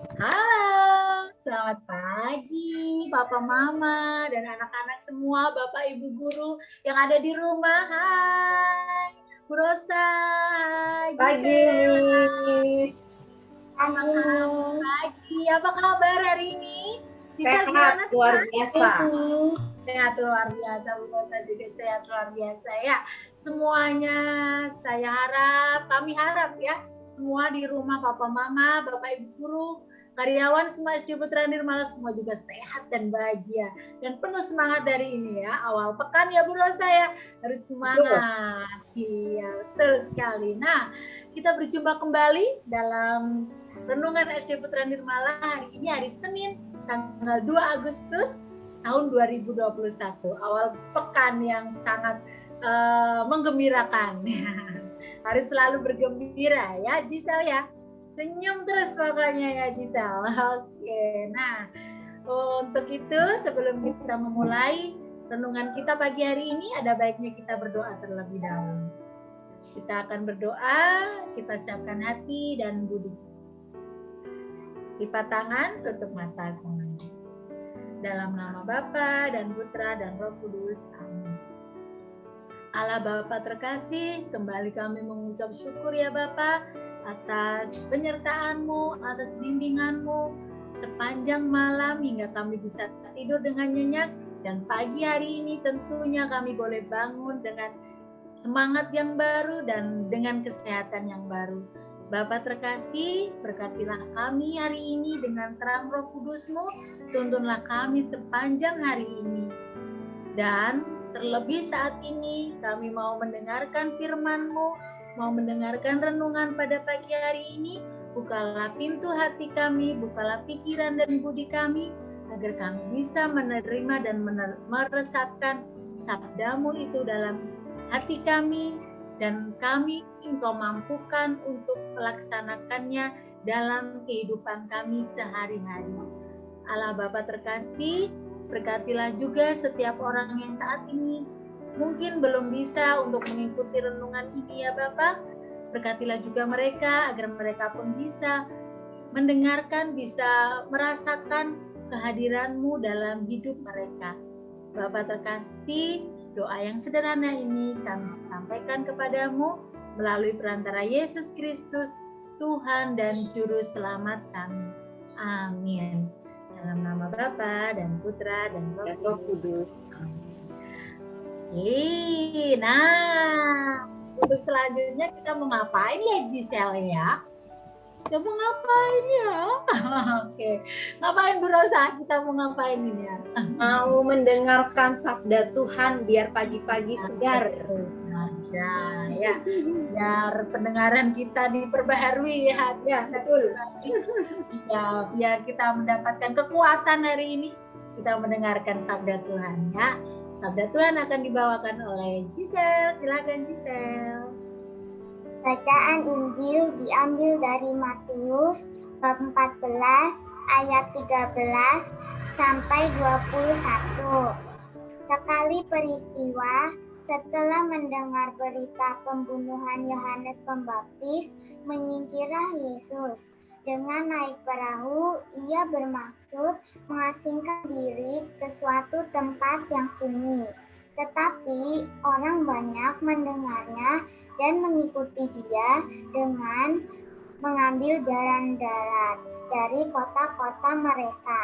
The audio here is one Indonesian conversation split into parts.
Halo, selamat pagi Papa Mama dan anak-anak semua, Bapak Ibu guru yang ada di rumah. Hai, Bu Rosa, hai Pagi, Gisel. Miss. Pagi, apa kabar hari ini? Gisel Sehat, gimana luar sekarang? biasa. Sehat luar biasa, Bu Rosa juga sehat luar biasa ya. Semuanya kami harap ya, semua di rumah Papa Mama, Bapak Ibu guru, karyawan semua SD Putra Nirmala semua juga sehat dan bahagia dan penuh semangat dari ini ya, awal pekan ya Bu Rosa ya, harus semangat. Iya, betul sekali. Nah, kita berjumpa kembali dalam Renungan SD Putra Nirmala hari ini, hari Senin tanggal 2 Agustus tahun 2021, awal pekan yang sangat menggembirakan. Harus selalu bergembira ya Gisel ya. Senyum terus pokoknya ya Gisel. Oke, nah untuk itu sebelum kita memulai renungan kita pagi hari ini, ada baiknya kita berdoa terlebih dahulu. Kita akan berdoa, kita siapkan hati dan budi. Lipat tangan, tutup mata semuanya. Dalam nama Bapa dan Putra dan Roh Kudus. Amin. Allah Bapa terkasih, kembali kami mengucap syukur ya Bapa atas penyertaan-Mu, atas bimbingan-Mu sepanjang malam hingga kami bisa tidur dengan nyenyak, dan pagi hari ini tentunya kami boleh bangun dengan semangat yang baru dan dengan kesehatan yang baru. Bapa terkasih, berkatilah kami hari ini dengan terang Roh Kudus-Mu, tuntunlah kami sepanjang hari ini. Dan terlebih saat ini kami mau mendengarkan firman-Mu, mau mendengarkan renungan pada pagi hari ini. Bukalah pintu hati kami, bukalah pikiran dan budi kami, agar kami bisa menerima dan meresapkan sabda-Mu itu dalam hati kami, dan kami Engkau mampukan untuk melaksanakannya dalam kehidupan kami sehari-hari. Allah Bapa terkasih, berkatilah juga setiap orang yang saat ini mungkin belum bisa untuk mengikuti renungan ini ya Bapak. Berkatilah juga mereka agar mereka pun bisa mendengarkan, bisa merasakan kehadiran-Mu dalam hidup mereka. Bapak terkasih, doa yang sederhana ini kami sampaikan kepadamu melalui perantara Yesus Kristus, Tuhan dan Juru Selamat kami. Amin. Dalam nama Bapa dan Putra dan Roh Kudus. Oke, nah untuk selanjutnya kita mau ngapain ya Gisel ya? Kita mau ngapain ya? Oke, ngapain Bu Rosa? Kita mau ngapain ini ya? Mau mendengarkan sabda Tuhan biar pagi-pagi segar. Saja ya, biar pendengaran kita diperbaharui ya. Ya, betul. Ya, biar kita mendapatkan kekuatan hari ini, kita mendengarkan sabda Tuhan ya. Sabda Tuhan akan dibawakan oleh Gisel. Silakan Gisel. Bacaan Injil diambil dari Matius bab 14 ayat 13 sampai 21. Sekali peristiwa, setelah mendengar berita pembunuhan Yohanes Pembaptis, menyingkirlah Yesus. Dengan naik perahu, ia bermaksud mengasingkan diri ke suatu tempat yang sunyi. Tetapi orang banyak mendengarnya dan mengikuti dia dengan mengambil jalan darat dari kota-kota mereka.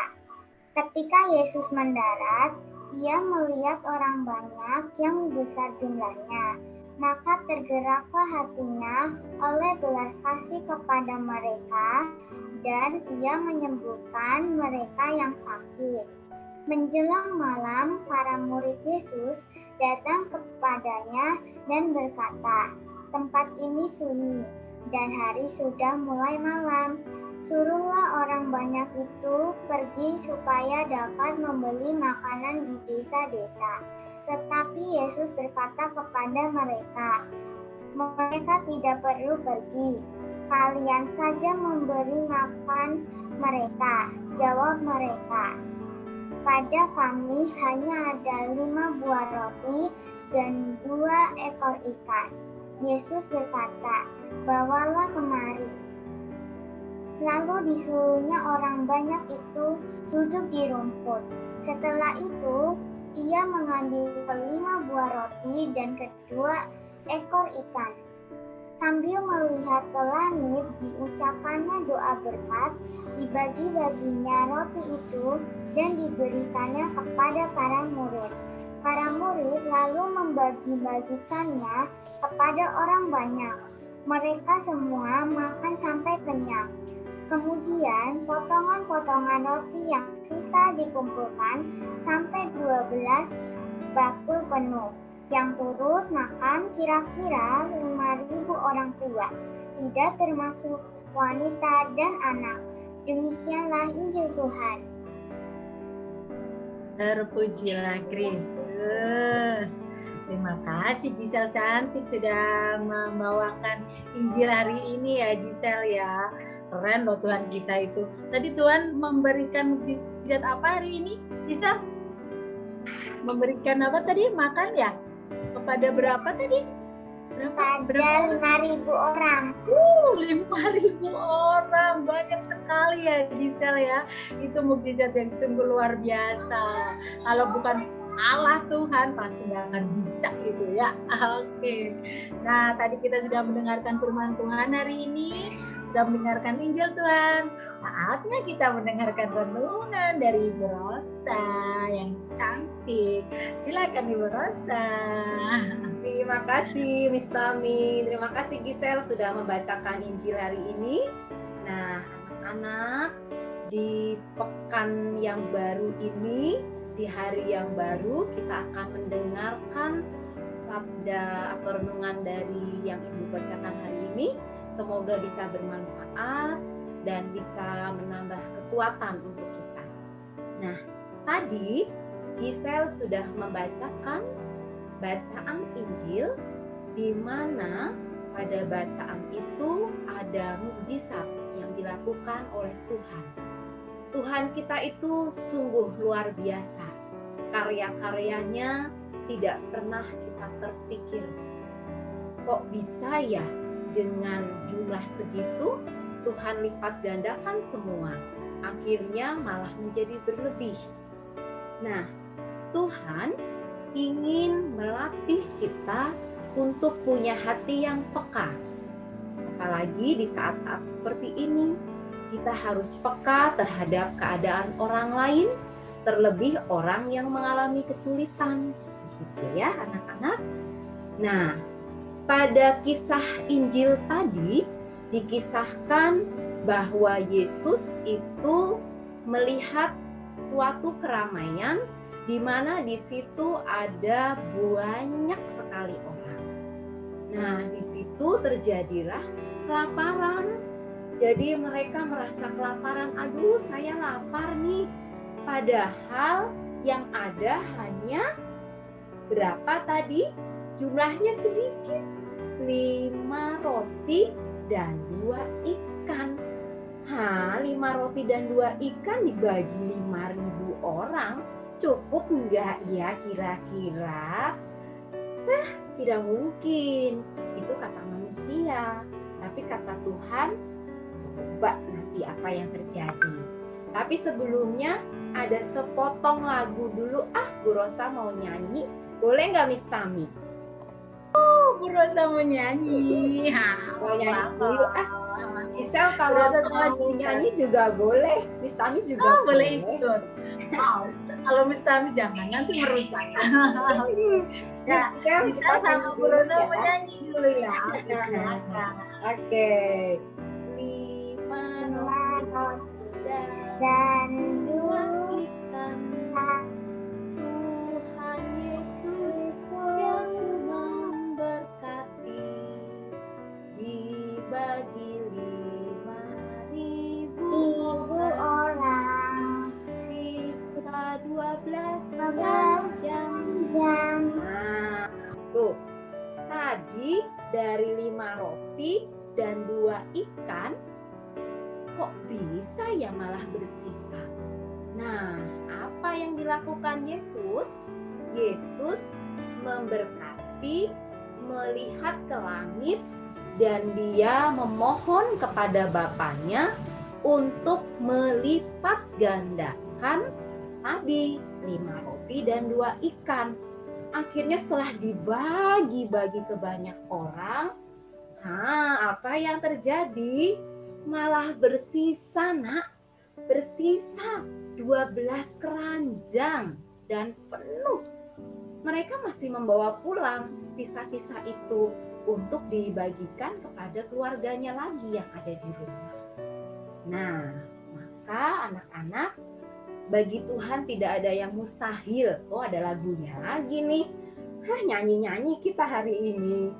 Ketika Yesus mendarat, ia melihat orang banyak yang besar jumlahnya. Maka tergeraklah hatinya oleh belas kasih kepada mereka, dan ia menyembuhkan mereka yang sakit. Menjelang malam, para murid Yesus datang kepadanya dan berkata, "Tempat ini sunyi, dan hari sudah mulai malam. Suruhlah orang banyak itu pergi supaya dapat membeli makanan di desa-desa." Tetapi Yesus berkata kepada mereka, "Mereka tidak perlu pergi. Kalian saja memberi makan mereka." Jawab mereka, "Pada kami hanya ada 5 buah roti dan 2 ekor ikan." Yesus berkata, "Bawalah kemari." Lalu disuruhnya orang banyak itu duduk di rumput. Setelah itu, ia mengambil 5 buah roti dan kedua ekor ikan. Sambil melihat ke langit, diucapkannya doa berkat, dibagi-baginya roti itu dan diberikannya kepada para murid. Para murid lalu membagi-bagikannya kepada orang banyak. Mereka semua makan sampai kenyang. Kemudian potongan-potongan roti yang sisa dikumpulkan sampai 12 bakul penuh. Yang turut makan kira-kira 5.000 orang tua, tidak termasuk wanita dan anak. Demikianlah Injil Tuhan. Terpujilah Kristus. Terima kasih Gisel cantik sudah membawakan Injil hari ini ya Gisel ya. Keren loh Tuhan kita itu. Tadi Tuhan memberikan mukjizat apa hari ini Gisel? Memberikan apa tadi? Makan ya? Kepada berapa tadi? Pada 5.000 orang. 5.000 orang, banyak sekali ya Gisel ya. Itu mukjizat yang sungguh luar biasa. Kalau bukan Allah Tuhan pasti nggak akan bisa gitu ya. Oke. Nah tadi kita sudah mendengarkan firman Tuhan hari ini, sudah mendengarkan Injil Tuhan. Saatnya kita mendengarkan renungan dari Ibu Rosa yang cantik. Silakan Ibu Rosa. Terima kasih Miss Tami, terima kasih Gisel sudah membacakan Injil hari ini. Nah, anak-anak, di pekan yang baru ini, di hari yang baru, kita akan mendengarkan sabda atau renungan dari yang Ibu bacakan hari ini. Semoga bisa bermanfaat dan bisa menambah kekuatan untuk kita. Nah, tadi Gisel sudah membacakan bacaan Injil di mana pada bacaan itu ada mukjizat yang dilakukan oleh Tuhan. Tuhan kita itu sungguh luar biasa. Karya-karyanya tidak pernah kita terpikir. Kok bisa ya dengan jumlah segitu Tuhan lipat gandakan semua. Akhirnya malah menjadi berlebih. Nah, Tuhan ingin melatih kita untuk punya hati yang peka. Apalagi di saat-saat seperti ini, kita harus peka terhadap keadaan orang lain, terlebih orang yang mengalami kesulitan. Gitu ya anak-anak. Nah, pada kisah Injil tadi dikisahkan bahwa Yesus itu melihat suatu keramaian di mana di situ ada banyak sekali orang. Nah, di situ terjadilah kelaparan. Jadi mereka merasa kelaparan, aduh saya lapar nih. Padahal yang ada hanya berapa tadi? Jumlahnya sedikit, 5 roti dan 2 ikan. 5 roti dan 2 ikan dibagi 5.000 orang. Cukup enggak ya kira-kira? Tidak mungkin. Itu kata manusia. Tapi kata Tuhan, coba nanti apa yang terjadi. Tapi sebelumnya ada sepotong lagu dulu. Bu Rosa mau nyanyi. Boleh nggak Miss Tami? Bu Rosa mau nyanyi. Mau nyanyi dulu. Gisel kalau mau nyanyi juga boleh. Miss Tami juga boleh ikut. Kalau Miss Tami jangan, nanti merusak. Ya, Gisel sama Bu Rosa mau nyanyi dulu ya. Oke. 5 roti dan 2 ikan. Tuhan Yesus yang memberkati, dibagi 5.000 orang, sisa 12 jam. Nah, tuh tadi dari 5 roti dan 2 ikan kok bisa ya malah bersisa. Nah, apa yang dilakukan Yesus? Yesus memberkati, melihat ke langit, dan dia memohon kepada Bapanya untuk melipat gandakan tadi 5 roti dan 2 ikan. Akhirnya setelah dibagi-bagi ke banyak orang, apa yang terjadi? Malah bersisa, nak. Bersisa 12 keranjang dan penuh. Mereka masih membawa pulang sisa-sisa itu untuk dibagikan kepada keluarganya lagi yang ada di rumah. Nah, maka anak-anak, bagi Tuhan tidak ada yang mustahil. Oh, ada lagunya lagi nih. Nyanyi-nyanyi kita hari ini.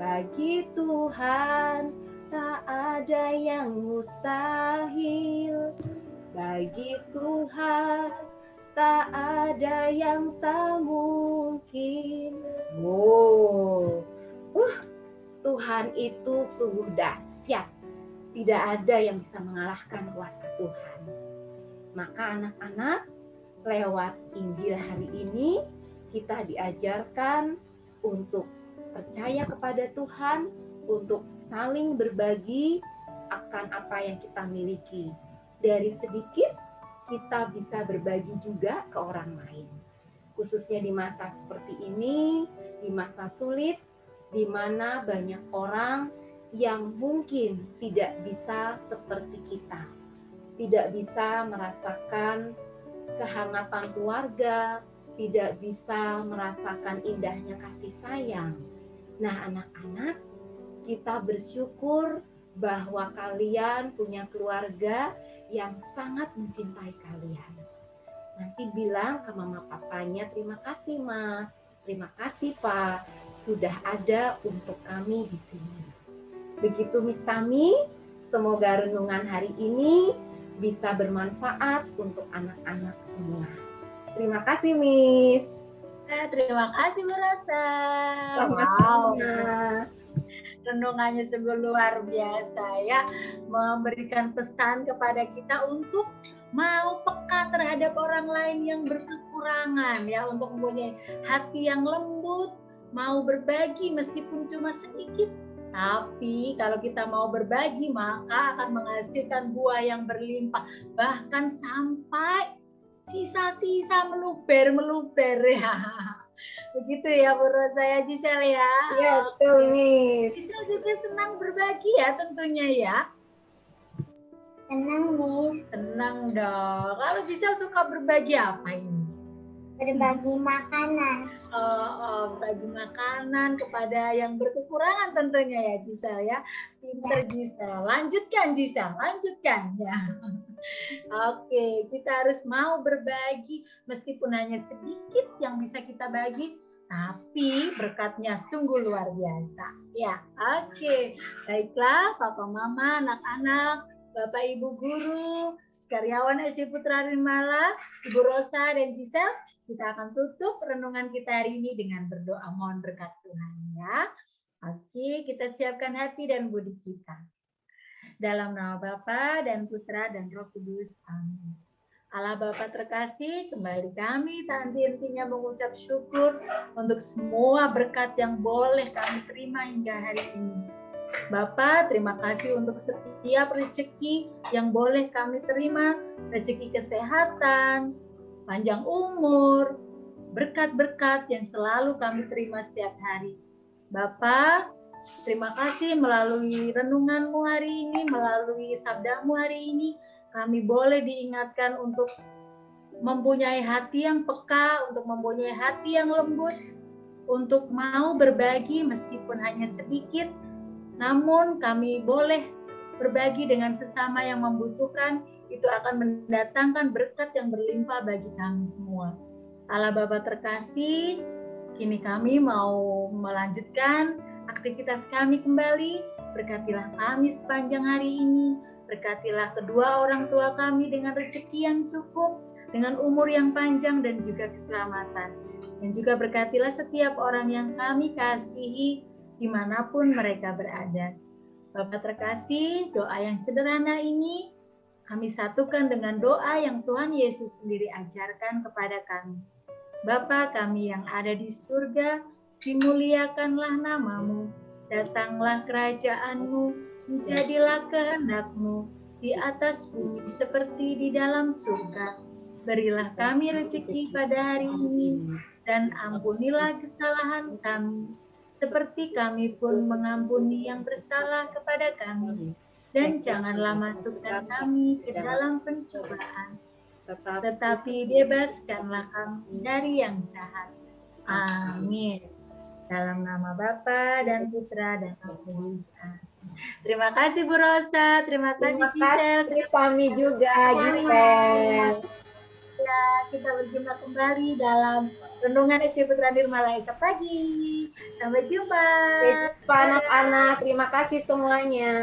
Bagi Tuhan tak ada yang mustahil. Bagi Tuhan tak ada yang tak mungkin. Tuhan itu sungguh dahsyat. Tidak ada yang bisa mengalahkan kuasa Tuhan. Maka anak-anak, lewat Injil hari ini, kita diajarkan untuk percaya kepada Tuhan, untuk saling berbagi akan apa yang kita miliki. Dari sedikit, kita bisa berbagi juga ke orang lain. Khususnya di masa seperti ini, di masa sulit, di mana banyak orang yang mungkin tidak bisa seperti kita. Tidak bisa merasakan kehangatan keluarga, tidak bisa merasakan indahnya kasih sayang. Nah, anak-anak, kita bersyukur bahwa kalian punya keluarga yang sangat mencintai kalian. Nanti bilang ke mama papanya, terima kasih Ma, terima kasih Pak, sudah ada untuk kami di sini. Begitu Miss Tami, semoga renungan hari ini bisa bermanfaat untuk anak-anak semua. Terima kasih Miss. Terima kasih Bu Rosa. Renungannya sungguh luar biasa ya, memberikan pesan kepada kita untuk mau peka terhadap orang lain yang berkekurangan ya, untuk mempunyai hati yang lembut, mau berbagi meskipun cuma sedikit. Tapi kalau kita mau berbagi maka akan menghasilkan buah yang berlimpah, bahkan sampai sisa-sisa meluber ya. Begitu ya Bu Rosa ya, Giselle ya. Iya betul Miss. Giselle juga senang berbagi ya tentunya ya. Senang Miss. Senang dong. Kalau Giselle suka berbagi apa ini? Berbagi makanan. Berbagi makanan kepada yang berkekurangan tentunya ya Giselle ya. Pinter Giselle. Lanjutkan Giselle, lanjutkan ya. Oke, kita harus mau berbagi meskipun hanya sedikit yang bisa kita bagi, tapi berkatnya sungguh luar biasa. Ya, oke. Baiklah Papa Mama, anak-anak, Bapak Ibu guru, karyawan SD Putra Rimala, Ibu Rosa dan Giselle, kita akan tutup renungan kita hari ini dengan berdoa mohon berkat Tuhan ya. Oke, kita siapkan hati dan budi kita. Dalam nama Bapa dan Putra dan Roh Kudus. Amin. Allah Bapa terkasih, kembali kami tak henti-hentinya mengucap syukur untuk semua berkat yang boleh kami terima hingga hari ini. Bapa, terima kasih untuk setiap rezeki yang boleh kami terima, rezeki kesehatan, panjang umur, berkat-berkat yang selalu kami terima setiap hari. Bapa, terima kasih melalui renunganmu hari ini, melalui sabdamu hari ini, kami boleh diingatkan untuk mempunyai hati yang peka, untuk mempunyai hati yang lembut, untuk mau berbagi meskipun hanya sedikit, namun kami boleh berbagi dengan sesama yang membutuhkan, itu akan mendatangkan berkat yang berlimpah bagi kami semua. Allah Bapa terkasih, kini kami mau melanjutkan aktivitas kami kembali. Berkatilah kami sepanjang hari ini, berkatilah kedua orang tua kami dengan rezeki yang cukup, dengan umur yang panjang dan juga keselamatan. Dan juga berkatilah setiap orang yang kami kasihi dimanapun mereka berada. Bapak terkasih, doa yang sederhana ini kami satukan dengan doa yang Tuhan Yesus sendiri ajarkan kepada kami. Bapa kami yang ada di surga, dimuliakanlah namamu, datanglah kerajaan-Mu, jadilah kehendak-Mu di atas bumi seperti di dalam surga. Berilah kami rezeki pada hari ini, dan ampunilah kesalahan kami, seperti kami pun mengampuni yang bersalah kepada kami. Dan janganlah masukkan kami ke dalam pencobaan, tetapi bebaskanlah kami dari yang jahat. Amin. Dalam nama Bapa dan Putra dan Roh Kudus. Terima kasih Bu Rosa, terima kasih Gisel. Kami juga Gisel. Ya, kita berjumpa kembali dalam Renungan SD Putra Nirmala esok pagi. Sampai jumpa. Sampai jumpa anak-anak. Terima kasih semuanya.